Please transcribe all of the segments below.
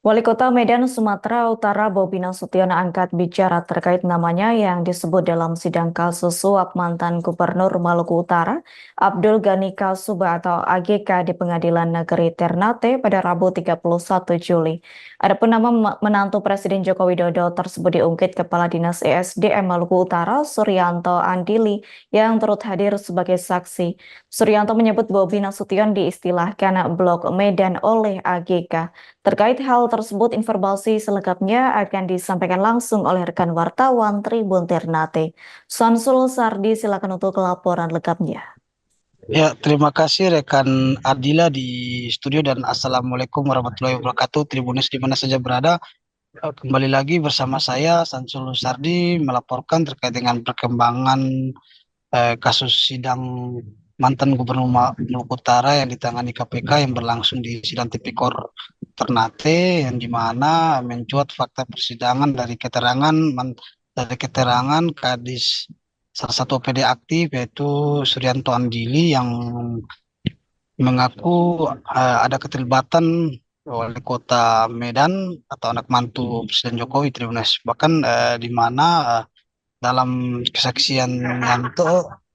Wali Kota Medan, Sumatera Utara, Bobi Nasution angkat bicara terkait namanya yang disebut dalam sidang kasus suap mantan Gubernur Maluku Utara, Abdul Ghani Kalsuba atau AGK di Pengadilan Negeri Ternate pada Rabu 31 Juli. Adapun nama menantu Presiden Joko Widodo tersebut diungkit Kepala Dinas ESDM Maluku Utara, Suryanto Andili, yang turut hadir sebagai saksi. Suryanto menyebut Bobi Nasution diistilahkan Blok Medan oleh AGK. Terkait hal tersebut, informasi selengkapnya akan disampaikan langsung oleh rekan wartawan Tribun Ternate. Samsul Sardi, silakan untuk laporan lengkapnya. Ya, terima kasih rekan Adila di studio dan Assalamualaikum warahmatullahi wabarakatuh. Tribunis di mana saja berada. Kembali lagi bersama saya Sansul Sardi melaporkan terkait dengan perkembangan kasus sidang mantan Gubernur Maluku Utara yang ditangani KPK yang berlangsung di sidang Tipikor Ternate yang di mana mencuat fakta persidangan dari keterangan Kadis salah satu OPD aktif yaitu Suryanto Andili yang mengaku ada keterlibatan wali kota Medan atau anak mantu Presiden Jokowi Tribunas. Bahkan di mana dalam kesaksian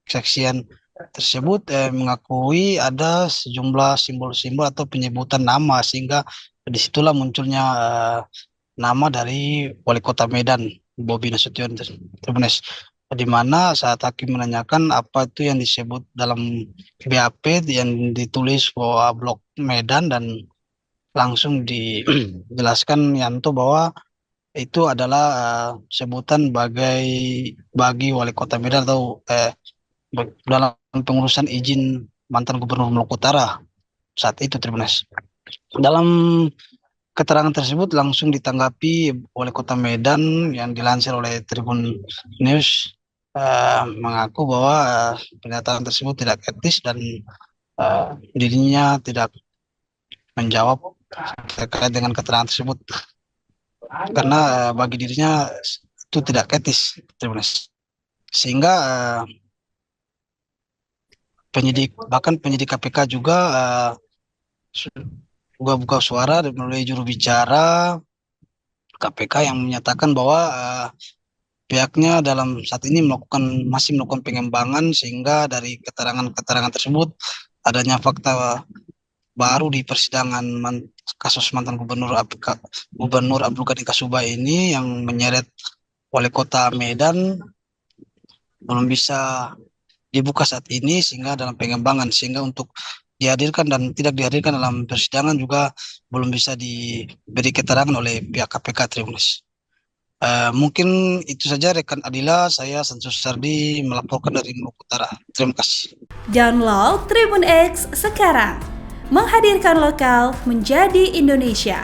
kesaksian tersebut mengakui ada sejumlah simbol-simbol atau penyebutan nama sehingga disitulah munculnya nama dari wali kota Medan Bobi Nasution Tribunas, di mana saat hakim menanyakan apa itu yang disebut dalam BAP yang ditulis bahwa Blok Medan dan langsung dijelaskan Yanto bahwa itu adalah sebutan bagi wali kota Medan atau dalam pengurusan izin mantan Gubernur Maluku Utara saat itu Tribunas. Dalam keterangan tersebut langsung ditanggapi Wali Kota Medan yang dilansir oleh Tribun News mengaku bahwa pernyataan tersebut tidak etis dan dirinya tidak menjawab terkait dengan keterangan tersebut karena bagi dirinya itu tidak etis, Tribunas. Sehingga penyidik KPK juga buka suara melalui juru bicara KPK yang menyatakan bahwa pihaknya dalam saat ini masih melakukan pengembangan sehingga dari keterangan-keterangan tersebut adanya fakta baru di persidangan kasus mantan Gubernur Abdul Ghani Kalsuba ini yang menyeret wali kota Medan belum bisa dibuka saat ini sehingga dalam pengembangan sehingga untuk dihadirkan dan tidak dihadirkan dalam persidangan juga belum bisa diberi keterangan oleh pihak KPK Tribunas. Mungkin itu saja rekan Adila, saya Sansus Sardi melaporkan dari Maluku Utara. Terima kasih. Download Tribun X sekarang, menghadirkan lokal menjadi Indonesia.